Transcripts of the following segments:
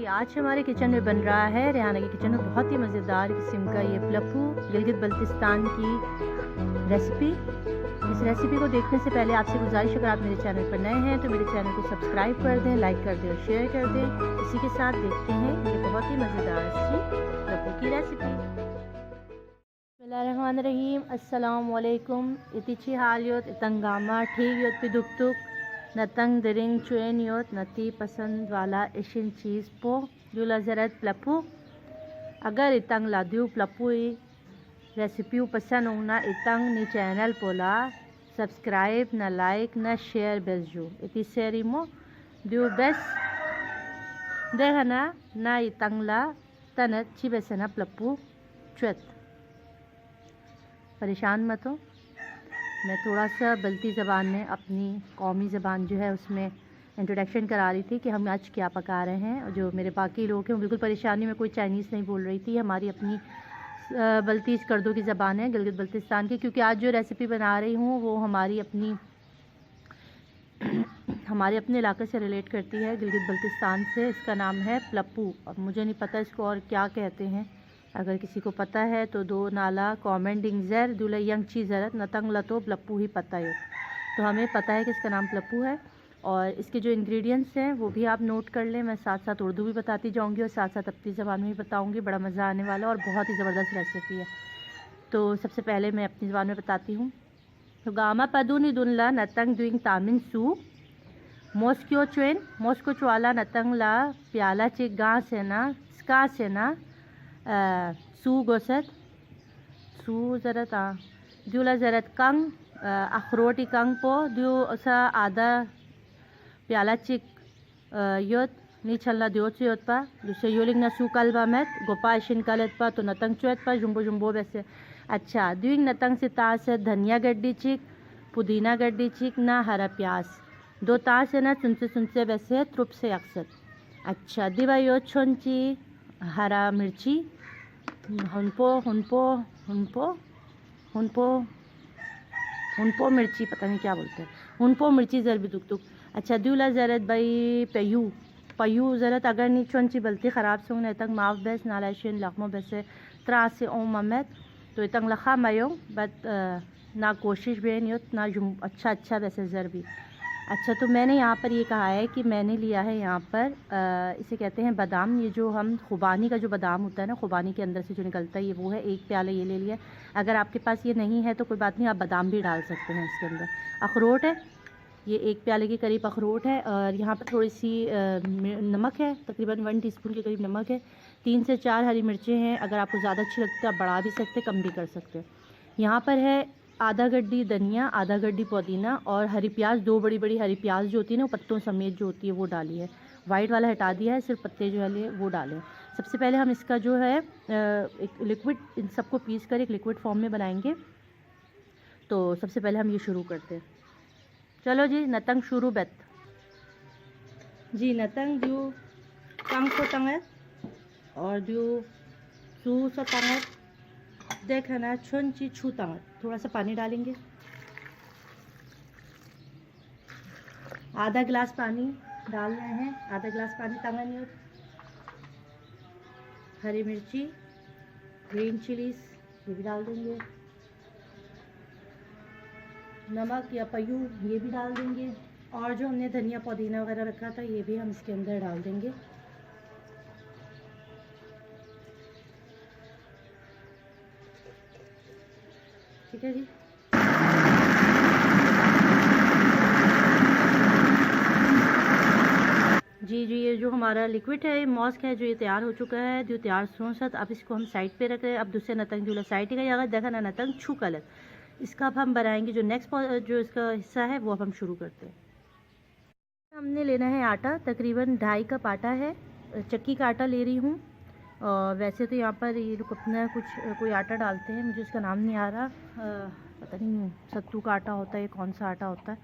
आज हमारे किचन में बन रहा है, रेहाना के किचन में बहुत ही मज़ेदार किस्म का ये प्लप्पू गिलगित बल्तिस्तान की रेसिपी। इस रेसिपी को देखने से पहले आपसे गुजारिश, अगर आप मेरे चैनल पर नए हैं तो मेरे चैनल को सब्सक्राइब कर दें, लाइक कर दें और शेयर कर दें। इसी के साथ देखते हैं ये बहुत ही मज़ेदार सी प्लप्पू की रेसिपी। बिस्मिल्लाहिर्रहमानिर्रहीम। अस्सलाम वालेकुम। इतिची हालियत इतंगामा ठीक योत पे दुक्तुक नतंग दरिंग चुएन योत नती पसंद वाला इशिन चीज़ पो जुला ज़रत प्लप्पू। अगर इतंग लाद्यू प्लप्पू रेसिपी पसंद होना इतंग नी चैनल पोला सब्सक्राइब न लाइक न शेयर बेजू इति सेरिमो द्यू बेस देहना ना इतंगला तनत ची बेसना प्लप्पू चुत। परेशान मत हो, मैं थोड़ा सा बल्ती ज़बान में अपनी कौमी ज़बान जो है उसमें इंट्रोडक्शन करा रही थी कि हम आज क्या पका रहे हैं। और जो मेरे बाकी लोग हैं वो बिल्कुल परेशानी में, कोई चाइनीज़ नहीं बोल रही थी। हमारी अपनी बल्ती कर्दों की ज़बान है, गिलगित बल्तिस्तान की। क्योंकि आज जो रेसिपी बना रही हूँ वो हमारी अपनी हमारे अपने इलाके से रिलेट करती है, गिलगित बल्तिस्तान से। इसका नाम है प्लप्पू। अब मुझे नहीं पता इसको और क्या कहते हैं, अगर किसी को पता है तो दो नाला कमेंटिंग ज़र दूल्हा यंग ची ज़रत नतंग लतो प्लप्पू ही पता है। तो हमें पता है कि इसका नाम प्लप्पू है। और इसके जो इंग्रेडिएंट्स हैं वो भी आप नोट कर लें। मैं साथ साथ उर्दू भी बताती जाऊंगी और साथ साथ अपनी ज़बान में भी बताऊंगी। बड़ा मज़ा आने वाला और बहुत ही ज़बरदस्त रेसिपी है। तो सबसे पहले मैं अपनी ज़बान में बताती हूँ। तो गामा पदूनी दुनला नतंग दुइंग तामिन सू मोस्क्यो चुन मोस्को चुआला नतंग ला प्याला चिक गा से ना स्का से ना सू गोसत सू ज़रत दूला ज़रत कंग अखरोटी कंग पो दू सा आधा प्याला चिक योत नी छल्ला दियोत से योत पा दूसरे योलिंग ना सू कलबा met गोपा इशिन कलत पा तो नतंग चुएत पा जुम्बो जुम्बो वैसे। अच्छा दुइंग नतंग से तास धनिया गड्डी चिक पुदीना गड्डी चिक ना हरा प्याज दो तास है ना सुनसे वैसे त्रुप से अक्सर। अच्छा दिवा यो छोंची हरा मिर्ची हुनपो हुनपो हुनपो हुनपो हुनपो मिर्ची, पता नहीं क्या बोलते हैं, हुनपो मिर्ची ज़र भी दुक दुक। अच्छा दूला ज़रत भाई पयू पयू ज़रत अगर नी छोंची बल्ती ख़राब से उन्हें तक माफ बेस नालाशिन लखमो बेसे त्रा से ओ ममेत तो इतंग लखा मयो बट ना कोशिश भी नहीं ना अच्छा वैसे ज़र भी। अच्छा तो मैंने यहाँ पर ये कहा है कि मैंने लिया है यहाँ पर इसे कहते हैं बादाम। ये जो हम खुबानी का जो बादाम होता है ना, खुबानी के अंदर से जो निकलता है, ये वो है। एक प्याला ये ले लिया। अगर आपके पास ये नहीं है तो कोई बात नहीं, आप बादाम भी डाल सकते हैं इसके अंदर। अखरोट है, ये एक प्याले के करीब अखरोट है। और यहाँ पर थोड़ी सी नमक है, तकरीबन 1 टीस्पून के करीब नमक है। 3 से 4 हरी मिर्चें हैं। अगर आपको ज़्यादा अच्छी लगती है आप बढ़ा भी सकते, कम भी कर सकते हैं। यहाँ पर है आधा गड्डी धनिया, आधा गड्डी पुदीना और हरी प्याज। 2 बड़ी बड़ी हरी प्याज जो होती है ना, वो पत्तों समेत जो होती है वो डाली है। वाइट वाला हटा दिया है, सिर्फ पत्ते जो है वो डालें। सबसे पहले हम इसका जो है एक लिक्विड, इन सबको पीस कर एक लिक्विड फॉर्म में बनाएंगे। तो सबसे पहले हम ये शुरू करते हैं। चलो जी नतंग शुरू बेत जी। नतंग द्यू तंग को तंगत और द्यू सू सा तंगत देखना छोंची छू तंगत। थोड़ा सा पानी डालेंगे, आधा गिलास पानी डाल रहे हैं। आधा गिलास पानी तंगा नहीं। हरी मिर्ची, ग्रीन चिलीज ये भी डाल देंगे। नमक या पयू ये भी डाल देंगे। और जो हमने धनिया पुदीना वगैरह रखा था ये भी हम इसके अंदर डाल देंगे। ठीक है जी ये जो हमारा लिक्विड है, मॉस्क है, जो ये तैयार हो चुका है, जो तैयार सोसत। अब इसको हम साइड पे रख रहे हैं। अब दूसरे नतंग जो साइड ही अगर देखा ना नतंग छू कलर, इसका अब हम बनाएंगे। जो नेक्स्ट जो इसका हिस्सा है वो अब हम शुरू करते हैं। हमने लेना है आटा, तकरीबन 2.5 कप आटा है। चक्की का आटा ले रही हूँ। और वैसे तो यहाँ पर ये लोग अपना कोई आटा डालते हैं, मुझे उसका नाम नहीं आ रहा, पता नहीं सत्तू का आटा होता है, कौन सा आटा होता है,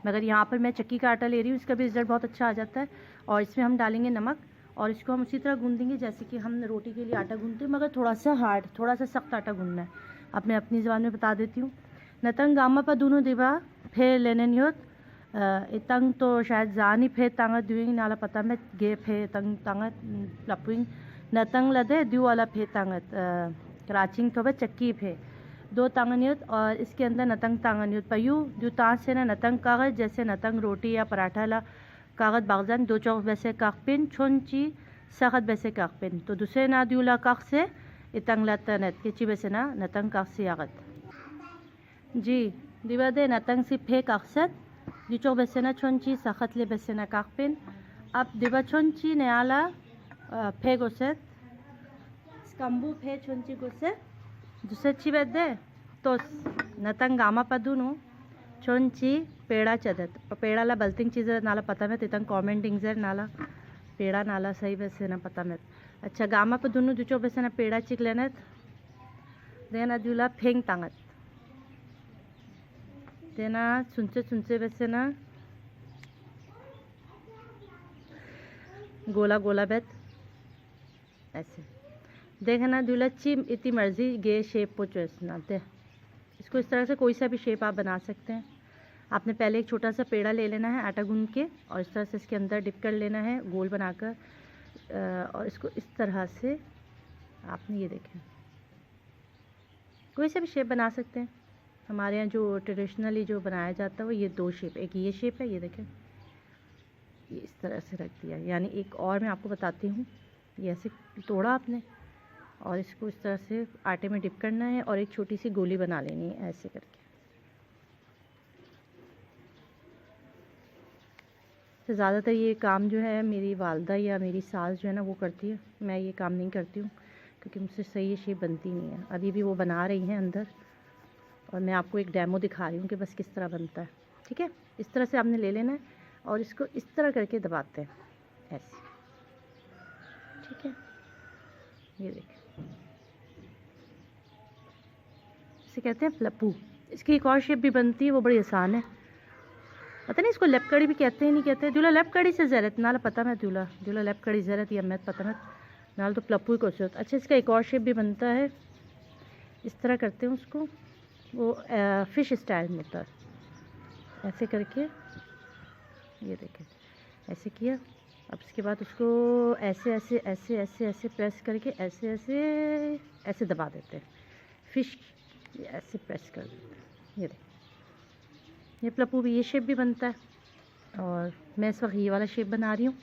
मगर यहाँ पर मैं चक्की का आटा ले रही हूँ। इसका भी रिज़ल्ट बहुत अच्छा आ जाता है। और इसमें हम डालेंगे नमक और इसको हम उसी तरह गूँधेंगे जैसे कि हम रोटी के लिए आटा गूँधते हैं, मगर थोड़ा सा हार्ड, थोड़ा सा सख्त आटा गूँधना है। अब मैं अपनी ज़बान में बता देती हूँ। नतंग गामा पर दोनों दिवा फिर लेने होत इतंग तो शायद जानी फे तंग दुइंग नाला पता में गे फे तंग तंग प्लपुइंग नतंग लदे दु वाला फे तंग कराचिंग तो चक्की फे दो तांगन्युत और इसके अंदर नतंग तांगन्युत पयू जो तांस से ना नतंग कागज जैसे नतंग रोटी या पराठा ला कागज बागजान दो चौक वैसे काकपिन छोंची सखत वैसे काकपिन तो दूसरे ना द्यूला काक से इतंग लतनत किची वैसे ना नतंग काक से आगत जी दिवादे नतंग सी फे काकसत दो चौक वैसे ना छोंची सखत ले वैसे ना काकपिन अब दिवा छोंची नयाला फे गोसत स्कम्बू फे छोंची गोसत दूसरे ची दे तो नतंग गामा पदुनु छोंची पेड़ा चदत पेड़ा ला बल्तिंग चीज़ नाला पता में तितंग कमेंटिंग जर नाला पेड़ा नाला सही वैसे ना पता में अच्छा गामा पदुनु दुचो वैसे ना पेड़ा चिक लेनत देना दूला फेंग तांगत देना सुनचे वैसे ना गोला गोला बेत ऐसे देखना दूल्हा चिम इतनी मर्जी गे शेप को चॉइस ना दे इसको इस तरह से कोई सा भी शेप आप बना सकते हैं। आपने पहले एक छोटा सा पेड़ा ले लेना है आटा गूंद के और इस तरह से इसके अंदर डिप कर लेना है गोल बनाकर और इसको इस तरह से आपने ये देखें कोई सा भी शेप बना सकते हैं। हमारे यहाँ जो ट्रेडिशनली जो बनाया जाता है वो ये दो शेप एक ये शेप है ये देखें ये इस तरह से रख दिया यानी एक और मैं आपको बताती हूँ ये ऐसे तोड़ा आपने और इसको इस तरह से आटे में डिप करना है और एक छोटी सी गोली बना लेनी है ऐसे करके तो ज़्यादातर ये काम जो है मेरी वालदा या मेरी सास जो है ना वो करती है मैं ये काम नहीं करती हूँ क्योंकि मुझसे सही ये शेप बनती नहीं है। अभी भी वो बना रही हैं अंदर और मैं आपको एक डेमो दिखा रही हूँ कि बस किस तरह बनता है। ठीक है इस तरह से आपने ले लेना है और इसको इस तरह करके दबाते हैं ऐसे ठीक है ये देखें इसे कहते हैं प्लपू। इसकी एक और शेप भी बनती है वो बड़ी आसान है पता नहीं इसको लेपकड़ी भी कहते हैं नहीं कहते हैं दूल्हा लेपकड़ी से ज़रत नाला पता मैं दूल्हा लेपकड़ी ज़रत या मैं पता मैं नाल तो प्लपू ही कोशिश। अच्छा इसका एक और शेप भी बनता है इस तरह करते हैं उसको वो फ़िश स्टाइल में होता है ऐसे करके ये देखें ऐसे किया अब इसके बाद उसको ऐसे ऐसे ऐसे ऐसे ऐसे प्रेस करके ऐसे ऐसे ऐसे दबा देते हैं फ़िश ऐसे प्रेस कर देते हैं ये देखें ये प्लपू भी ये शेप भी बनता है और मैं इस वक्त ये वाला शेप बना रही हूँ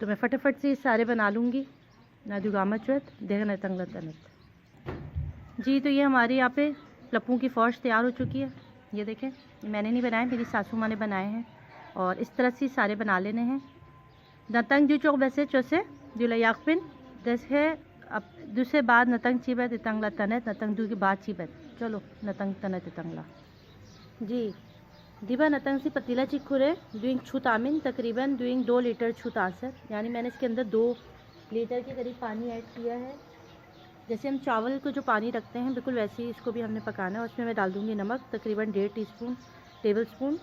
तो मैं फटाफट से सारे बना लूँगी ना दुगामा चुत देखना तंगला तनत जी। तो ये हमारे यहाँ पे प्लपू की फ़ौज तैयार हो चुकी है ये देखें मैंने नहीं बनाए मेरी सासू माँ ने बनाए हैं और इस तरह से सारे बना लेने हैं। नतंग जो चौक वैसे चौसे जो याकपिन जैसे अब दूसरे बाद नतंग चीबत इतंगला तनत नतंग दू के बाद चीबत चलो नतंग तनत इतंगला जी दिबा नतंग सी पतीला चिखुरे दुइंग छूत आमिन तकरीबन दुइंग 2 लीटर छूत आसर यानी मैंने इसके अंदर 2 लीटर के करीब पानी ऐड किया है। जैसे हम चावल को जो पानी रखते हैं बिल्कुल वैसे ही इसको भी हमने पकाना है। उसमें मैं डाल दूँगी नमक तकरीबन 1.5 टेबल स्पून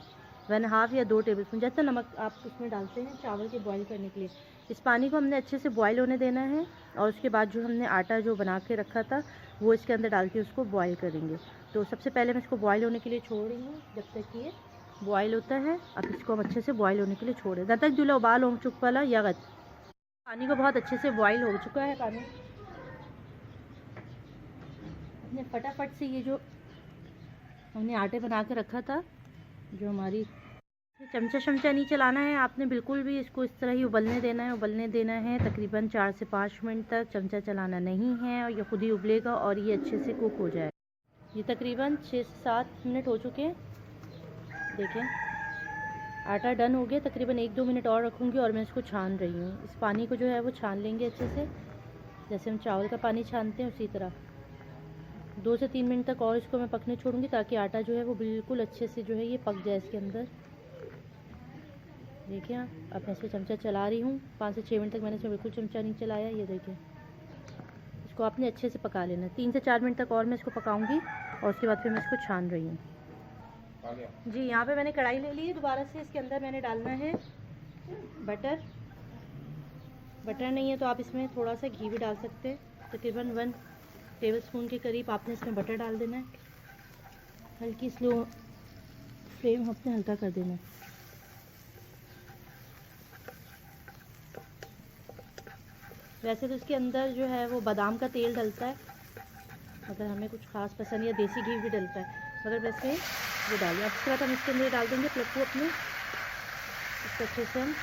1.5 या 2 टेबल स्पून जैसा नमक आप उसमें डालते हैं चावल के बॉईल करने के लिए। इस पानी को हमने अच्छे से बॉईल होने देना है और उसके बाद जो हमने आटा जो बना के रखा था वो इसके अंदर डाल के उसको बॉईल करेंगे। तो सबसे पहले मैं इसको बॉईल होने के लिए छोड़ रही हूँ जब तक कि ये बॉईल होता है। अब इसको हम अच्छे से बॉईल होने के लिए छोड़ दें जब तक जो उबाल हो चुका वाला यगत पानी को बहुत अच्छे से बॉईल हो चुका है पानी अपने फटाफट से ये जो हमने आटे बना के रखा था जो हमारी चमचा नहीं चलाना है आपने बिल्कुल भी इसको इस तरह ही उबलने देना है तकरीबन 4 से 5 मिनट तक चमचा चलाना नहीं है और ये खुद ही उबलेगा और ये अच्छे से कुक हो जाए। ये तकरीबन 6 से 7 मिनट हो चुके हैं देखें आटा डन हो गया। तकरीबन 1-2 मिनट और रखूँगी और मैं इसको छान रही हूँ। इस पानी को जो है वो छान लेंगे अच्छे से जैसे हम चावल का पानी छानते हैं उसी तरह 2 से 3 मिनट तक और इसको मैं पकने छोड़ूंगी ताकि आटा जो है वो बिल्कुल अच्छे से जो है ये पक जाए इसके अंदर। देखिए अब मैं इसमें चमचा चला रही हूँ 5 से 6 मिनट तक मैंने इसमें बिल्कुल चमचा नहीं चलाया। ये देखिए इसको आपने अच्छे से पका लेना 3 से 4 मिनट तक और मैं इसको पकाऊंगी और उसके बाद फिर मैं इसको छान रही हूँ जी। यहाँ पे मैंने कढ़ाई ले ली है दोबारा से इसके अंदर मैंने डालना है बटर नहीं है तो आप इसमें थोड़ा सा घी भी डाल सकते हैं तकरीबन 1 टेबल स्पून के करीब आपने इसमें बटर डाल देना है। हल्की स्लो फ्लेम अपने हल्का कर देना है वैसे तो इसके अंदर जो है वो बादाम का तेल डलता है, मगर हमें कुछ ख़ास पसंद या देसी घी भी डलता है, मगर वैसे वो डालिए। अब इसके बाद हम इसके अंदर डाल देंगे प्लप्पू अपने। इसको अच्छे से हम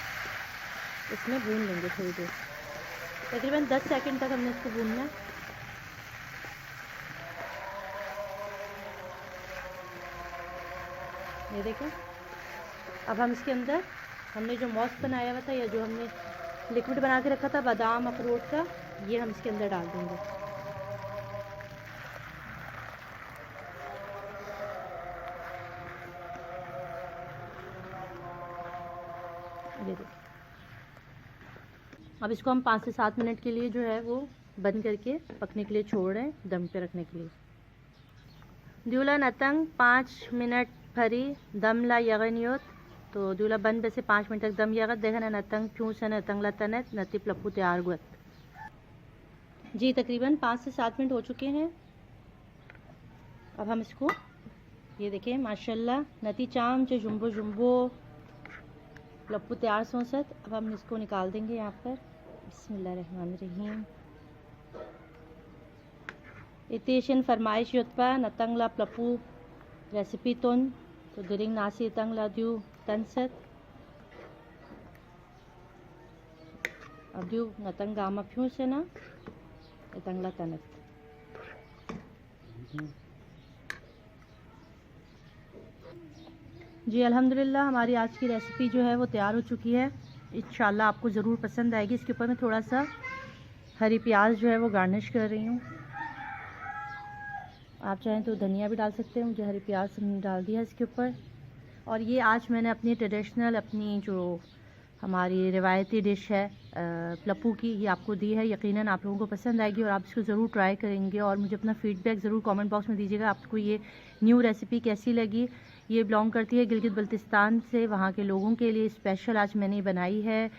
इसमें भून लेंगे थोड़ी देर, तकरीबन 10 सेकंड तक हमने इसको भूनना है। ये देखें। अब हम इसके अंदर हमने जो मॉस बनाया हुआ था या जो हमने लिक्विड बना के रखा था बादाम अखरोट का, ये हम इसके अंदर डाल देंगे। ये देखिए। अब इसको हम 5 से 7 मिनट के लिए जो है वो बंद करके पकने के लिए छोड़ रहे हैं, दम पे रखने के लिए। दूल्हा नतंग 5 मिनट फरी दम ला यगनियोत। तो दूल्हा बंद पे से 5 मिनट तक दम यगत देखा ना नतंग क्यों से नतंग लतनत नती प्लप्पू तैयार गुत। जी तकरीबन 5 से 7 मिनट हो चुके हैं। अब हम इसको ये देखें माशाल्लाह नती चाम जो जुम्बो जुम्बो प्लप्पू तैयार सोसत। अब हम इसको निकाल देंगे यहाँ पर। बिस्मिल्लाहिर्रहमानिर्रहीम। इतेशन फरमाइश युत्पा नतंगला प्लप्पू रेसिपी तुन तो दिरिंग नासी तंगला द्यू तनसत। अब द्यू नतंग गामा फ्यूं से ना तंगला तनत। जी अल्हम्दुलिल्लाह हमारी आज की रेसिपी जो है वो तैयार हो चुकी है। इंशाल्लाह आपको ज़रूर पसंद आएगी। इसके ऊपर मैं थोड़ा सा हरी प्याज जो है वो गार्निश कर रही हूँ। आप चाहें तो धनिया भी डाल सकते हैं, मुझे हरी प्याज हमने डाल दिया इसके ऊपर। और ये आज मैंने अपनी ट्रेडिशनल अपनी जो हमारी रिवायती डिश है प्लप्पू की, ये आपको दी है। यकीनन आप लोगों को पसंद आएगी और आप इसको ज़रूर ट्राई करेंगे और मुझे अपना फ़ीडबैक ज़रूर कमेंट बॉक्स में दीजिएगा आपको ये न्यू रेसिपी कैसी लगी। ये बिलोंग करती है गिलगित बल्तिस्तान से, वहाँ के लोगों के लिए स्पेशल आज मैंने बनाई है।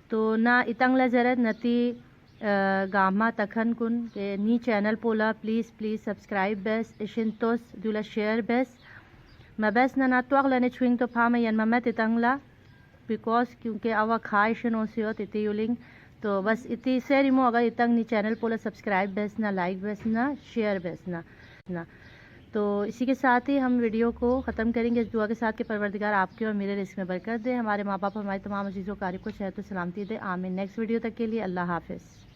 तो ना इतंगला ज़रत नती गामा तखन कुन के नी चैनल पोला प्लीज़ प्लीज़ सब्सक्राइब बेस इशिनतोस दूला शेयर बेस मैं बेस ना त्वागला ने छुइंग तो फाम यन ममत इतंगला बिकॉज क्योंकि अवा खाइशन हो इतनी यूलिंग। तो बस इतनी सेरिमो अगर इतंग नी चैनल पोला सब्सक्राइब बेस ना लाइक बेस ना शेयर बेस ना। तो इसी के साथ ही हम वीडियो को ख़त्म करेंगे इस दुआ के साथ कि परवरदिगार आपके और मेरे रिस्क में बरकत दे, हमारे माँ बाप हमारे तमाम अजीज़ों क़ारिब को सेहत और सलामती दे। आमीन। नेक्स्ट वीडियो तक के लिए अल्लाह हाफ़िज़।